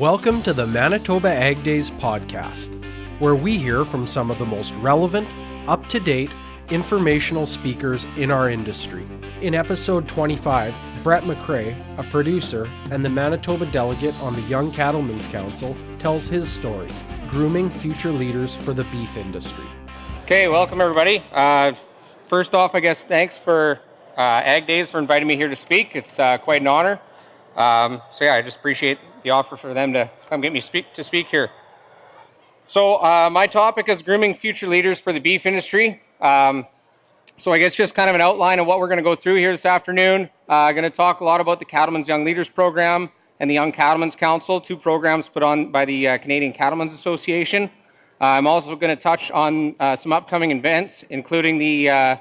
Welcome to the Manitoba Ag Days podcast, where we hear from some of the most relevant, up-to-date, informational speakers in our industry. In episode 25, Brett McCrae, a producer and the Manitoba delegate on the Young Cattlemen's Council, tells his story, grooming future leaders for the beef industry. Okay, welcome everybody. First off, I guess thanks for Ag Days for inviting me here to speak. It's quite an honor. I just appreciate the offer for them to come get me to speak here. So my topic is grooming future leaders for the beef industry. So I guess just kind of an outline of what we're going to go through here this afternoon. I'm going to talk a lot about the Cattlemen's Young Leaders Program and the Young Cattlemen's Council, two programs put on by the Canadian Cattlemen's Association. I'm also going to touch on some upcoming events, including the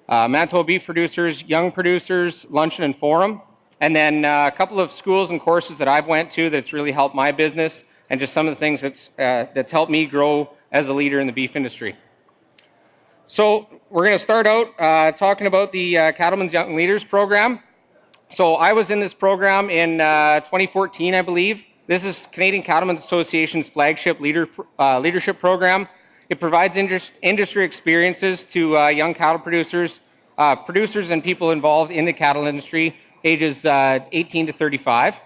Manitoba Beef Producers, Young Producers Luncheon and Forum, and then a couple of schools and courses that I've went to that's really helped my business, and just some of the things that's helped me grow as a leader in the beef industry. So we're going to start out talking about the Cattlemen's Young Leaders Program. So I was in this program in 2014, I believe. This is Canadian Cattlemen's Association's flagship leadership program. It provides industry experiences to young cattle producers and people involved in the cattle industry, ages 18 to 35.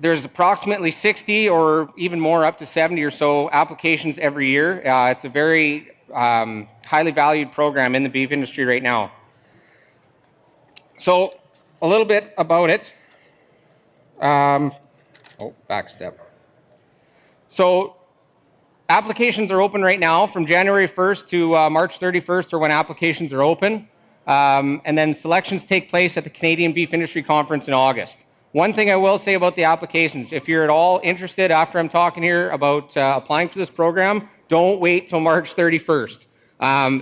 There's approximately 60 or even more, up to 70 or so applications every year. It's a very highly valued program in the beef industry right now. So a little bit about it. Back step. So applications are open right now from January 1st to March 31st are when applications are open. And then selections take place at the Canadian Beef Industry Conference in August. One thing I will say about the applications, if you're at all interested after I'm talking here about applying for this program, don't wait till March 31st.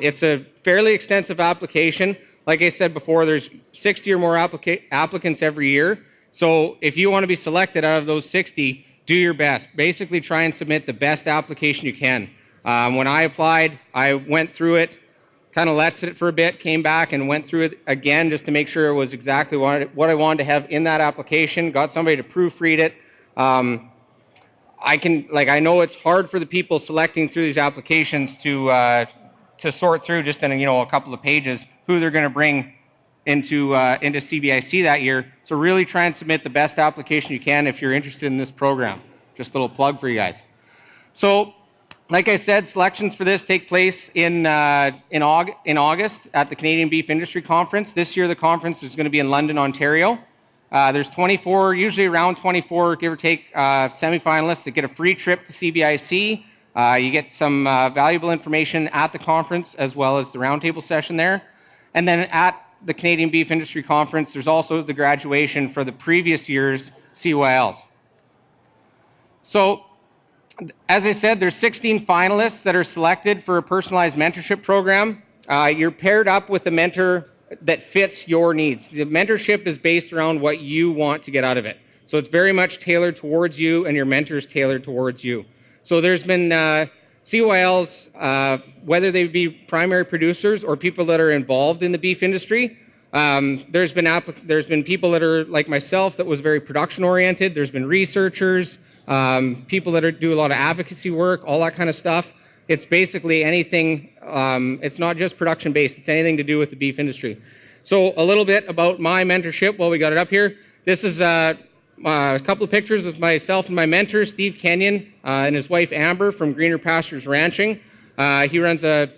It's a fairly extensive application. Like I said before, there's 60 or more applicants every year. So if you want to be selected out of those 60, do your best. Basically try and submit the best application you can. When I applied, I went through it, kind of left it for a bit, came back and went through it again just to make sure it was exactly what I wanted to have in that application, got somebody to proofread it. I know it's hard for the people selecting through these applications to sort through just in a couple of pages who they're going to bring into CBIC that year. So really try and submit the best application you can if you're interested in this program. Just a little plug for you guys. So, like I said, selections for this take place in August at the Canadian Beef Industry Conference. This year the conference is going to be in London, Ontario. There's 24, usually around 24, give or take, semifinalists that get a free trip to CBIC. You get some valuable information at the conference as well as the roundtable session there. And then at the Canadian Beef Industry Conference, there's also the graduation for the previous year's CYLs. So, as I said, there's 16 finalists that are selected for a personalized mentorship program. You're paired up with a mentor that fits your needs. The mentorship is based around what you want to get out of it. So it's very much tailored towards you, and your mentor is tailored towards you. So there's been CYLs, whether they be primary producers or people that are involved in the beef industry. There's been people that are like myself that was very production oriented. There's been researchers, people that do a lot of advocacy work, all that kind of stuff. It's basically anything. It's not just production based. It's anything to do with the beef industry. So a little bit about my mentorship while we got it up here. This is a couple of pictures of myself and my mentor, Steve Kenyon, and his wife, Amber, from Greener Pastures Ranching. He runs a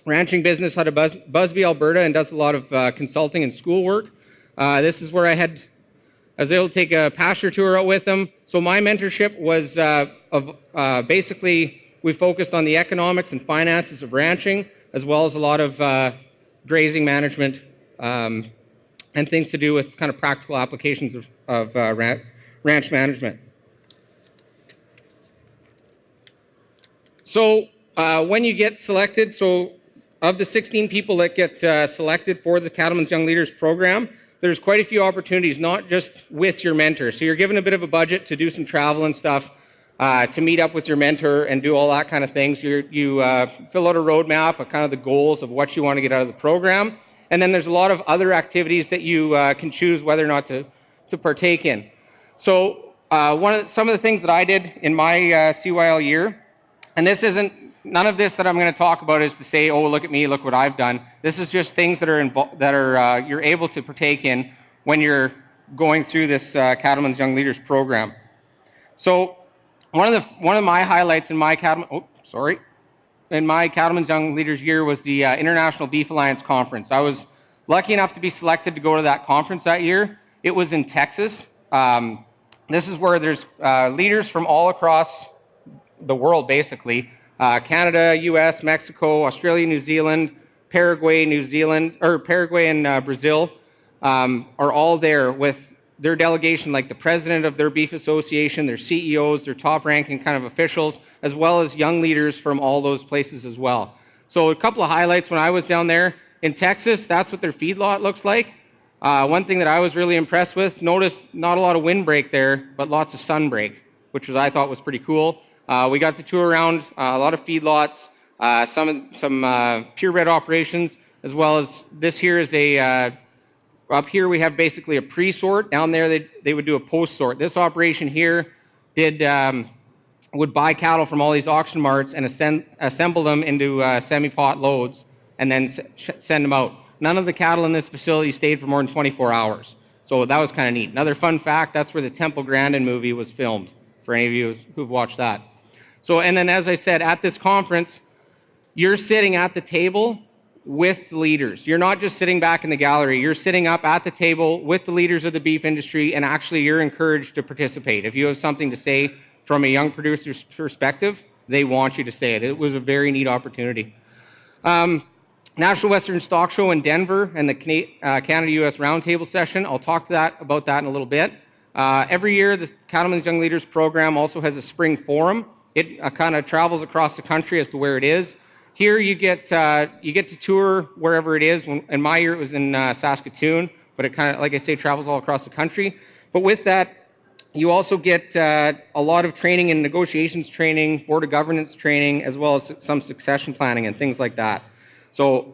ranching business out of Busby, Alberta, and does a lot of consulting and school work. This is where I was able to take a pasture tour out with him. So my mentorship was basically, we focused on the economics and finances of ranching, as well as a lot of grazing management and things to do with kind of practical applications of ranch management. So when you get selected, so of the 16 people that get selected for the Cattlemen's Young Leaders Program, there's quite a few opportunities, not just with your mentor. So you're given a bit of a budget to do some travel and stuff, to meet up with your mentor and do all that kind of things. You fill out a roadmap of kind of the goals of what you want to get out of the program. And then there's a lot of other activities that you can choose whether or not to partake in. So some of the things that I did in my CYL year, and none of this that I'm going to talk about is to say, oh, look at me, look what I've done. This is just things that you're able to partake in when you're going through this Cattlemen's Young Leaders program. So one of my highlights in my Cattlemen's Young Leaders year was the International Beef Alliance Conference. I was lucky enough to be selected to go to that conference that year. It was in Texas. This is where there's leaders from all across the world, basically. Canada, US, Mexico, Australia, New Zealand, Paraguay, and Brazil are all there with their delegation, like the president of their beef association, their CEOs, their top-ranking kind of officials, as well as young leaders from all those places as well. So a couple of highlights when I was down there. In Texas, that's what their feedlot looks like. One thing that I was really impressed with, noticed not a lot of windbreak there, but lots of sunbreak, which I thought was pretty cool. We got to tour around a lot of feedlots, some purebred operations, as well as this here is up here we have basically a pre-sort. Down there they would do a post-sort. This operation here would buy cattle from all these auction marts and assemble them into semi-pot loads and then send them out. None of the cattle in this facility stayed for more than 24 hours. So that was kind of neat. Another fun fact, that's where the Temple Grandin movie was filmed, for any of you who've watched that. So, and then as I said, at this conference, you're sitting at the table with leaders. You're not just sitting back in the gallery. You're sitting up at the table with the leaders of the beef industry, and actually you're encouraged to participate. If you have something to say from a young producer's perspective, they want you to say it. It was a very neat opportunity. National Western Stock Show in Denver and the Canada-US Roundtable session. I'll talk about that in a little bit. Every year, the Cattlemen's Young Leaders program also has a spring forum. It kind of travels across the country as to where it is. Here, you get to tour wherever it is. In my year, it was in Saskatoon, but it kind of, like I say, travels all across the country. But with that, you also get a lot of training in negotiations training, board of governance training, as well as some succession planning and things like that. So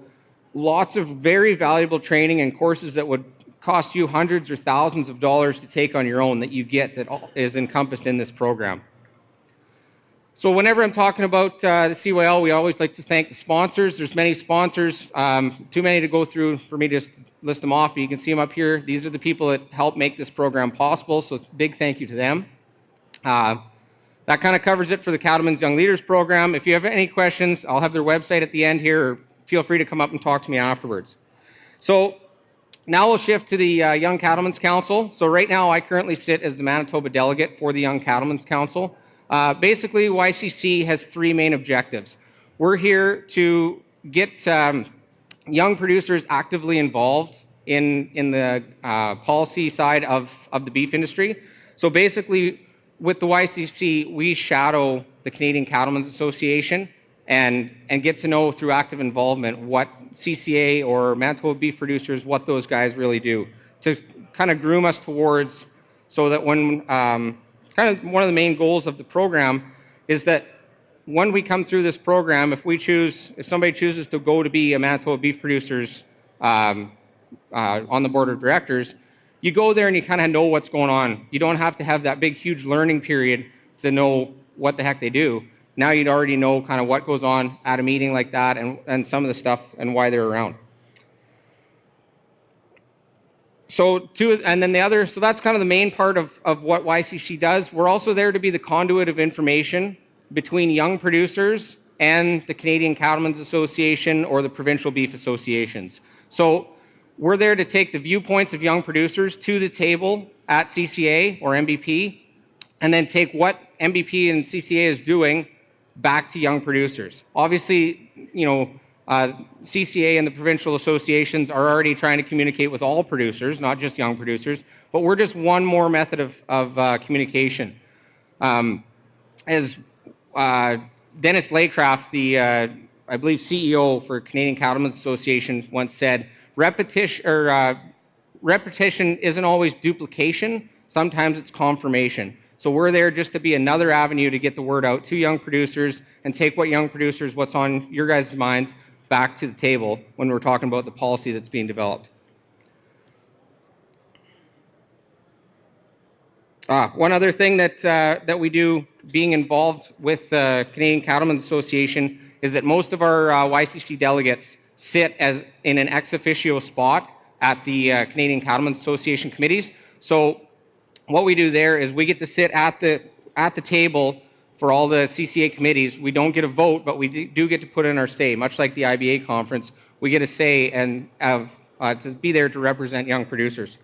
lots of very valuable training and courses that would cost you hundreds or thousands of dollars to take on your own that you get that is encompassed in this program. So whenever I'm talking about the CYL, we always like to thank the sponsors. There's many sponsors, too many to go through for me to just list them off, but you can see them up here. These are the people that help make this program possible, so big thank you to them. That kind of covers it for the Cattlemen's Young Leaders program. If you have any questions, I'll have their website at the end here, or feel free to come up and talk to me afterwards. So now we'll shift to the Young Cattlemen's Council. So right now I currently sit as the Manitoba delegate for the Young Cattlemen's Council. Basically, YCC has three main objectives. We're here to get young producers actively involved in the policy side of the beef industry. So basically, with the YCC, we shadow the Canadian Cattlemen's Association and get to know through active involvement what CCA or Manitoba beef producers, what those guys really do, to kind of groom us towards, so that when kind of one of the main goals of the program is that when we come through this program, if somebody chooses to go to be a Manitoba beef producers on the board of directors, you go there and you kind of know what's going on. You don't have to have that big, huge learning period to know what the heck they do. Now you'd already know kind of what goes on at a meeting like that and some of the stuff and why they're around. So that's kind of the main part of what YCC does. We're also there to be the conduit of information between young producers and the Canadian Cattlemen's Association or the provincial beef associations. So we're there to take the viewpoints of young producers to the table at CCA or MBP, and then take what MBP and CCA is doing back to young producers. Obviously, CCA and the provincial associations are already trying to communicate with all producers, not just young producers, but we're just one more method of communication. As Dennis Laycraft, the I believe CEO for Canadian Cattlemen's Association, once said, repetition isn't always duplication, sometimes it's confirmation. So we're there just to be another avenue to get the word out to young producers and take what's on your guys' minds back to the table when we're talking about the policy that's being developed. One other thing that we do, being involved with the Canadian Cattlemen's Association, is that most of our YCC delegates sit as in an ex officio spot at the Canadian Cattlemen's Association committees. So what we do there is we get to sit at the table for all the CCA committees. We don't get a vote, but we do get to put in our say. Much like the IBA conference, we get a say and have to be there to represent young producers.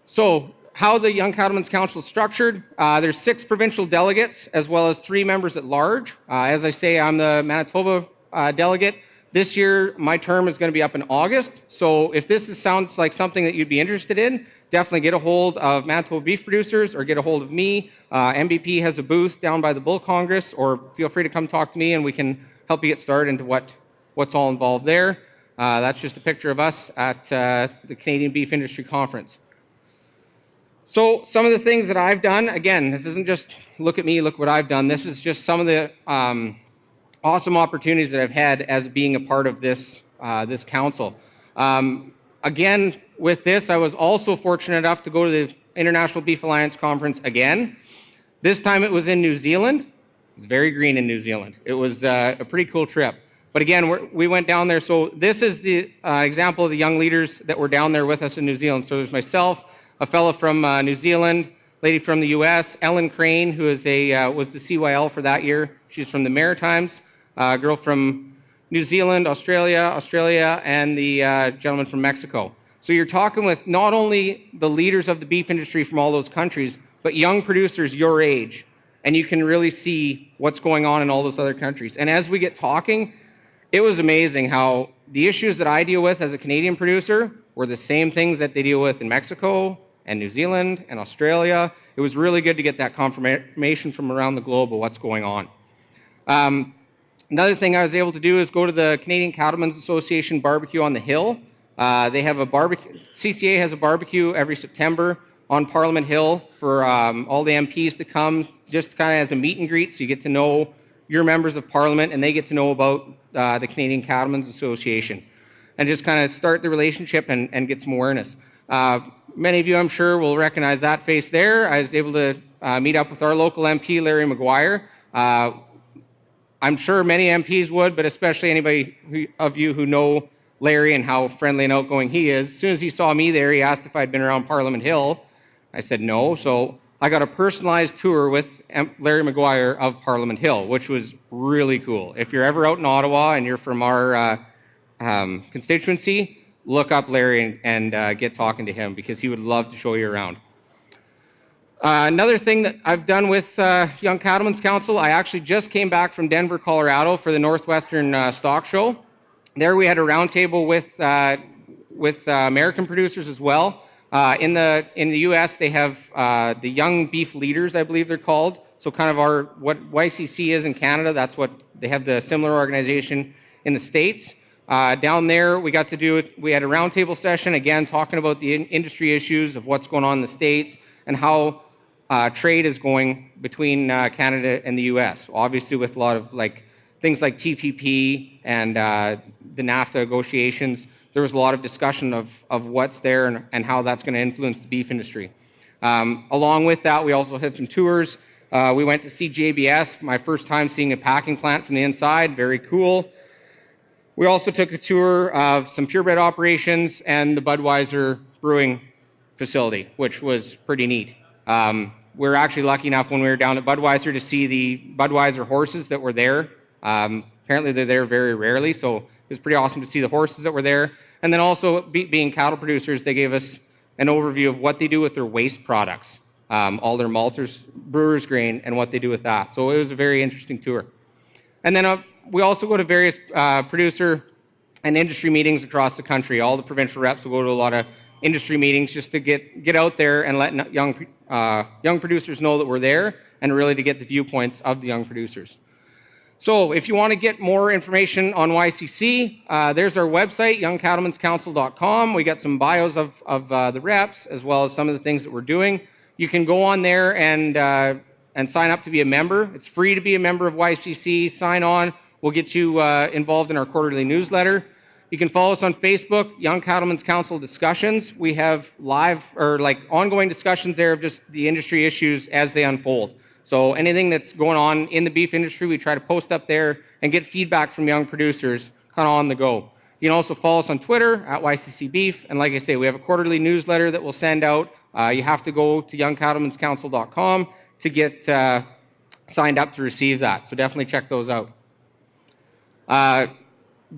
So how the Young Cattlemen's Council is structured, there's 6 provincial delegates as well as 3 members at large. As I say, I'm the Manitoba delegate. This year, my term is going to be up in August. So if this sounds like something that you'd be interested in, definitely get a hold of Manitoba beef producers or get a hold of me. MBP has a booth down by the Bull Congress, or feel free to come talk to me and we can help you get started into what's all involved there. That's just a picture of us at the Canadian Beef Industry Conference. So some of the things that I've done, again, this isn't just look at me, look what I've done. This is just some of the awesome opportunities that I've had as being a part of this council. Again, with this, I was also fortunate enough to go to the International Beef Alliance Conference again. This time it was in New Zealand. It was very green in New Zealand. It was a pretty cool trip. But again, we went down there. So this is the example of the young leaders that were down there with us in New Zealand. So there's myself, a fellow from New Zealand, lady from the U.S., Ellen Crane, who is was the CYL for that year. She's from the Maritimes, a girl from New Zealand, Australia, and the gentleman from Mexico. So you're talking with not only the leaders of the beef industry from all those countries, but young producers your age, and you can really see what's going on in all those other countries. And as we get talking, it was amazing how the issues that I deal with as a Canadian producer were the same things that they deal with in Mexico and New Zealand and Australia. It was really good to get that confirmation from around the globe of what's going on. Another thing I was able to do is go to the Canadian Cattlemen's Association Barbecue on the Hill. They have a barbecue. CCA has a barbecue every September on Parliament Hill for all the MPs to come, just kind of as a meet and greet, so you get to know your members of Parliament and they get to know about the Canadian Cattlemen's Association, and just kind of start the relationship and get some awareness. Many of you, I'm sure, will recognize that face there. I was able to meet up with our local MP, Larry Maguire. I'm sure many MPs would, but especially anybody of you who know Larry and how friendly and outgoing he is. As soon as he saw me there, he asked if I'd been around Parliament Hill. I said no, so I got a personalized tour with Larry Maguire of Parliament Hill, which was really cool. If you're ever out in Ottawa and you're from our constituency, look up Larry and get talking to him, because he would love to show you around. Another thing that I've done with Young Cattlemen's Council, I actually just came back from Denver, Colorado for the Northwestern Stock Show. There we had a roundtable with American producers as well. In the U.S., they have the Young Beef Leaders, I believe they're called. So kind of what YCC is in Canada, that's what they have, the similar organization in the States. Down there, we had a roundtable session, again, talking about the industry issues of what's going on in the States and how trade is going between Canada and the U.S. Obviously, with a lot of things like TPP and the NAFTA negotiations, there was a lot of discussion of what's there and how that's going to influence the beef industry. Along with that, we also had some tours. We went to see JBS, my first time seeing a packing plant from the inside, very cool. We also took a tour of some purebred operations and the Budweiser brewing facility, which was pretty neat. We were actually lucky enough when we were down at Budweiser to see the Budweiser horses that were there. Apparently they're there very rarely, so it was pretty awesome to see the horses that were there. And then also, being cattle producers, they gave us an overview of what they do with their waste products, all their malters, brewer's grain, and what they do with that. So it was a very interesting tour. And then we also go to various producer and industry meetings across the country. All the provincial reps will go to a lot of industry meetings just to get out there and let young producers know that we're there, and really to get the viewpoints of the young producers. So if you want to get more information on YCC, there's our website, youngcattlemenscouncil.com. We got some bios of the reps, as well as some of the things that we're doing. You can go on there and sign up to be a member. It's free to be a member of YCC. Sign on. We'll get you involved in our quarterly newsletter. You can follow us on Facebook, Young Cattlemen's Council Discussions. We have live or like ongoing discussions there of just the industry issues as they unfold. So anything that's going on in the beef industry, we try to post up there and get feedback from young producers kind of on the go. You can also follow us on Twitter at YCC Beef. And like I say, we have a quarterly newsletter that we'll send out. You have to go to youngcattlemenscouncil.com to get signed up to receive that. So definitely check those out.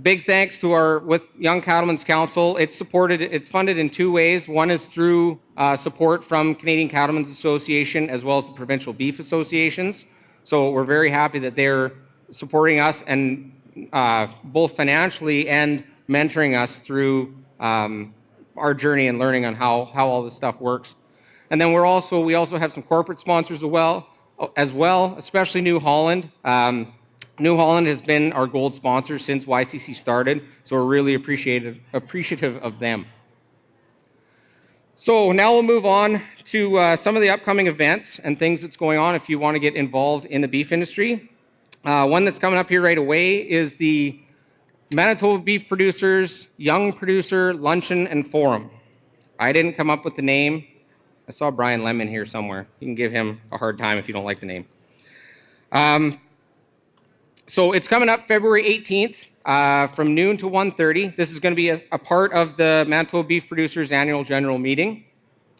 Big thanks to with Young Cattlemen's Council. It's funded in two ways. One is through support from Canadian Cattlemen's Association as well as the provincial beef associations. So we're very happy that they're supporting us and both financially and mentoring us through our journey and learning on how all this stuff works. And then we also have some corporate sponsors as well, especially New Holland. New Holland has been our gold sponsor since YCC started, so we're really appreciative of them. So now we'll move on to some of the upcoming events and things that's going on if you want to get involved in the beef industry. One that's coming up here right away is the Manitoba Beef Producers Young Producer Luncheon and Forum. I didn't come up with the name. I saw Brian Lemon here somewhere. You can give him a hard time if you don't like the name. So it's coming up February 18th from noon to 1:30. This is going to be a part of the Manitoba Beef Producers Annual General Meeting.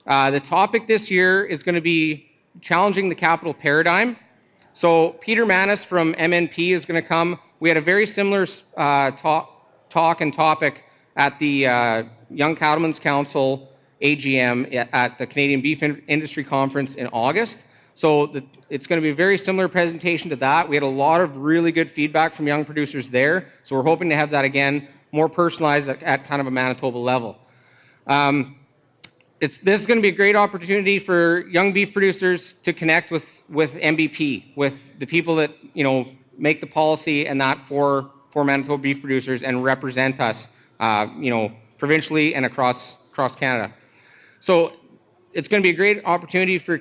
The topic this year is going to be challenging the capital paradigm. So Peter Manis from MNP is going to come. We had a very similar talk and topic at the Young Cattlemen's Council AGM at the Canadian Beef Industry Conference in August. So it's going to be a very similar presentation to that. We had a lot of really good feedback from young producers there. So we're hoping to have that again, more personalized at kind of a Manitoba level. This is going to be a great opportunity for young beef producers to connect with MBP, with the people that make the policy and that for Manitoba beef producers and represent us, provincially and across Canada. So it's going to be a great opportunity for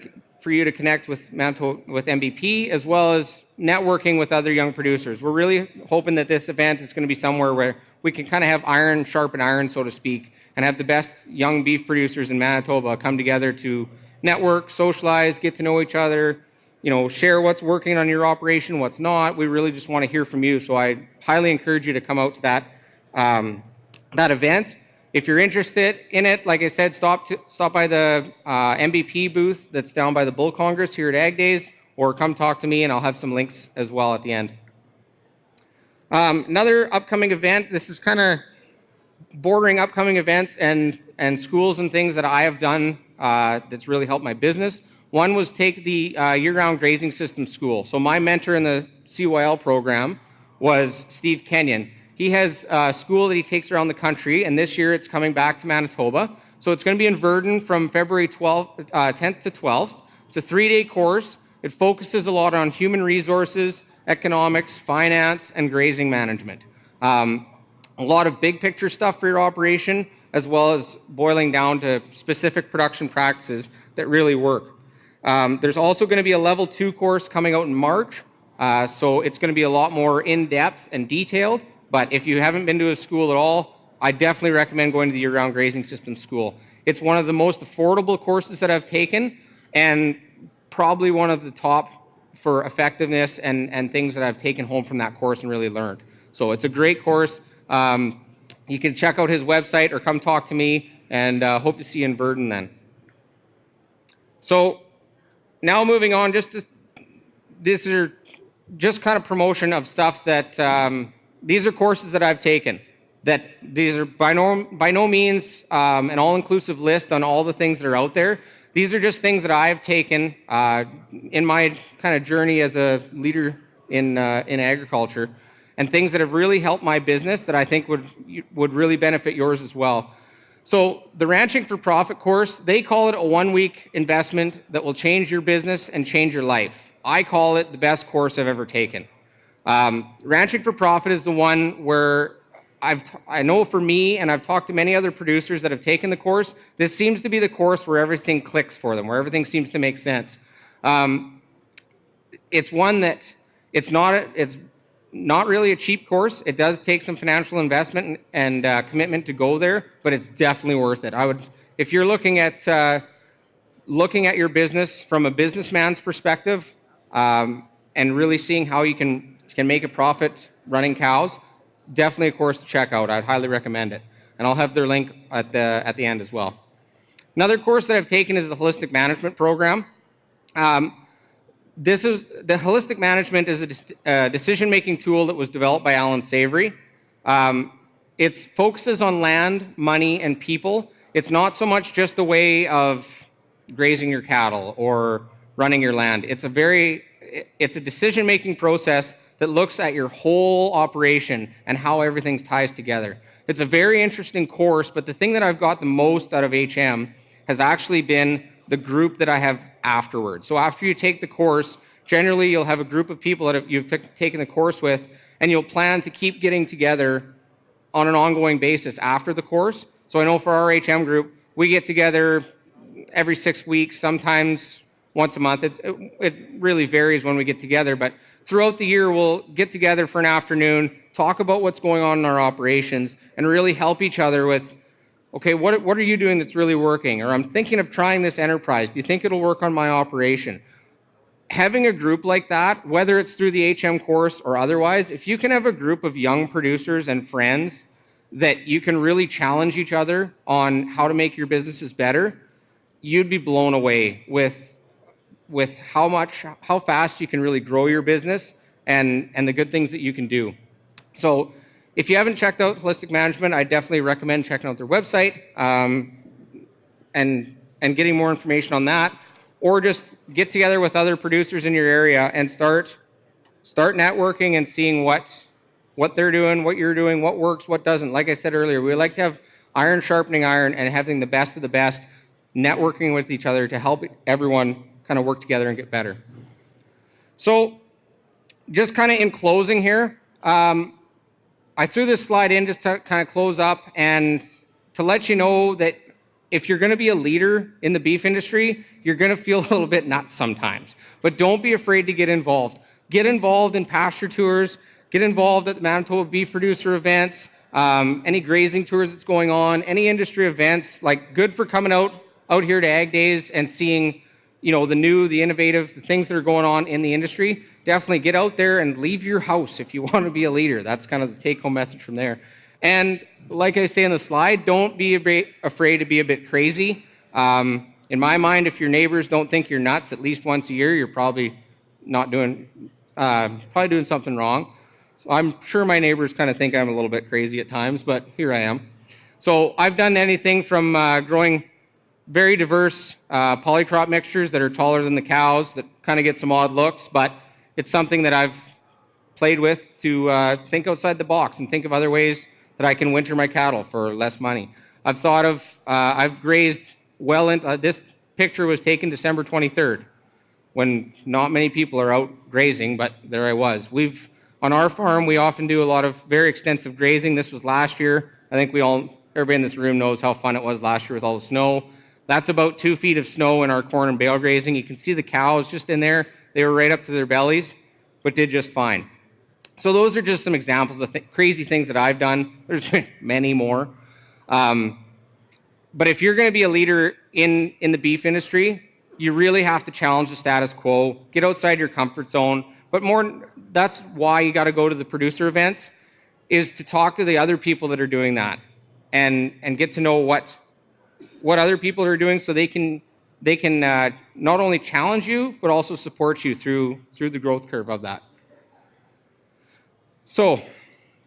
you to connect with MBP as well as networking with other young producers. We're really hoping that this event is going to be somewhere where we can kind of have iron sharpen iron, so to speak, and have the best young beef producers in Manitoba come together to network, socialize, get to know each other, share what's working on your operation, what's not. We really just want to hear from you. So I highly encourage you to come out to that event. If you're interested in it, like I said, stop by the MBP booth that's down by the Bull Congress here at Ag Days, or come talk to me and I'll have some links as well at the end. Another upcoming event, this is kind of bordering upcoming events and schools and things that I have done that's really helped my business. One was take the year-round grazing system school. So my mentor in the CYL program was Steve Kenyon. He has a school that he takes around the country, and this year it's coming back to Manitoba. So it's going to be in Virden from February 10th to 12th. It's a 3-day course. It focuses a lot on human resources, economics, finance, and grazing management. A lot of big picture stuff for your operation, as well as boiling down to specific production practices that really work. There's also going to be a level 2 course coming out in March. So it's going to be a lot more in-depth and detailed. But if you haven't been to a school at all, I definitely recommend going to the year-round grazing system school. It's one of the most affordable courses that I've taken, and probably one of the top for effectiveness and things that I've taken home from that course and really learned. So it's a great course. You can check out his website or come talk to me, and hope to see you in Virden then. So now moving on, these are just kind of promotion of stuff that these are courses that I've taken. These are by no means an all-inclusive list on all the things that are out there. These are just things that I've taken in my kind of journey as a leader in agriculture, and things that have really helped my business that I think would really benefit yours as well. So the Ranching for Profit course, they call it a 1-week investment that will change your business and change your life. I call it the best course I've ever taken. Ranching for Profit is the one where I know for me, and I've talked to many other producers that have taken the course, this seems to be the course where everything clicks for them, where everything seems to make sense. It's one that it's not really a cheap course. It does take some financial investment and commitment to go there, but it's definitely worth it. If you're looking at your business from a businessman's perspective, and really seeing how you can make a profit running cows, definitely a course to check out. I'd highly recommend it, and I'll have their link at the end as well. Another course that I've taken is the Holistic Management Program. The Holistic Management is a decision-making tool that was developed by Alan Savory. It focuses on land, money, and people. It's not so much just a way of grazing your cattle or running your land. It's a decision-making process that looks at your whole operation and how everything ties together. It's a very interesting course, but the thing that I've got the most out of HM has actually been the group that I have afterwards. So after you take the course, generally you'll have a group of people that you've taken the course with, and you'll plan to keep getting together on an ongoing basis after the course. So I know for our HM group, we get together every 6 weeks, sometimes once a month. It really varies when we get together, but throughout the year we'll get together for an afternoon, talk about what's going on in our operations, and really help each other with, okay, what are you doing that's really working? Or I'm thinking of trying this enterprise. Do you think it'll work on my operation? Having a group like that, whether it's through the HM course or otherwise, if you can have a group of young producers and friends that you can really challenge each other on how to make your businesses better, you'd be blown away with how fast you can really grow your business and the good things that you can do. So if you haven't checked out Holistic Management, I definitely recommend checking out their website and getting more information on that, or just get together with other producers in your area and start networking and seeing what they're doing, what you're doing, what works, what doesn't. Like I said earlier, we like to have iron sharpening iron and having the best of the best, networking with each other to help everyone kind of work together and get better. So just kind of in closing here, I threw this slide in just to kind of close up and to let you know that if you're going to be a leader in the beef industry, you're going to feel a little bit nuts sometimes. But don't be afraid to get involved. Get involved in pasture tours. Get involved at the Manitoba Beef Producer events, any grazing tours that's going on, any industry events. Like, good for coming out here to Ag Days and seeing, the new, the innovative, the things that are going on in the industry. Definitely get out there and leave your house if you want to be a leader. That's kind of the take-home message from there. And like I say in the slide, don't be afraid to be a bit crazy. In my mind, if your neighbors don't think you're nuts at least once a year, you're probably doing something wrong. So I'm sure my neighbors kind of think I'm a little bit crazy at times, but here I am. So I've done anything from growing very diverse polycrop mixtures that are taller than the cows that kind of get some odd looks, but it's something that I've played with to think outside the box and think of other ways that I can winter my cattle for less money. I've grazed well into, this picture was taken December 23rd when not many people are out grazing, but there I was. On our farm, we often do a lot of very extensive grazing. This was last year. I think everybody in this room knows how fun it was last year with all the snow. That's about 2 feet of snow in our corn and bale grazing. You can see the cows just in there. They were right up to their bellies, but did just fine. So those are just some examples of crazy things that I've done. There's many more. But if you're going to be a leader in the beef industry, you really have to challenge the status quo, get outside your comfort zone. But that's why you got to go to the producer events, is to talk to the other people that are doing that and get to know what other people are doing, so they can not only challenge you but also support you through the growth curve of that. So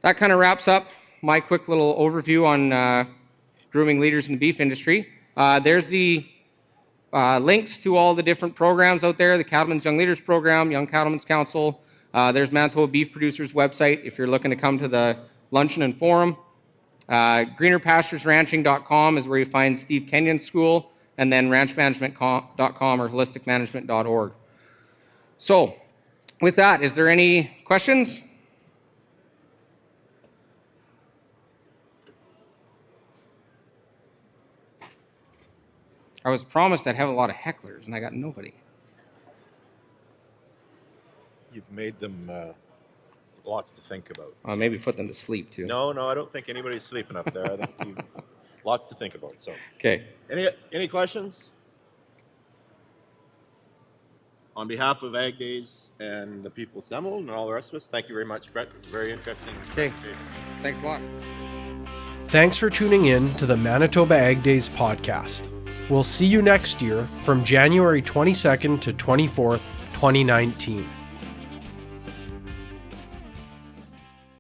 that kind of wraps up my quick little overview on grooming leaders in the beef industry. There's the links to all the different programs out there, the Cattlemen's Young Leaders Program, Young Cattlemen's Council. There's Manitoba Beef Producers website if you're looking to come to the luncheon and forum. greenerpasturesranching.com is where you find Steve Kenyon's school, and then ranchmanagement.com or holisticmanagement.org. So with that, is there any questions? I was promised I'd have a lot of hecklers, and I got nobody. You've made them lots to think about. Maybe put them to sleep too. No, I don't think anybody's sleeping up there. I think lots to think about. So, Okay. Any questions? On behalf of Ag Days and the people assembled and all the rest of us, thank you very much, Brett. Very interesting. Okay. Thanks a lot. Thanks for tuning in to the Manitoba Ag Days podcast. We'll see you next year from January 22nd to 24th, 2019.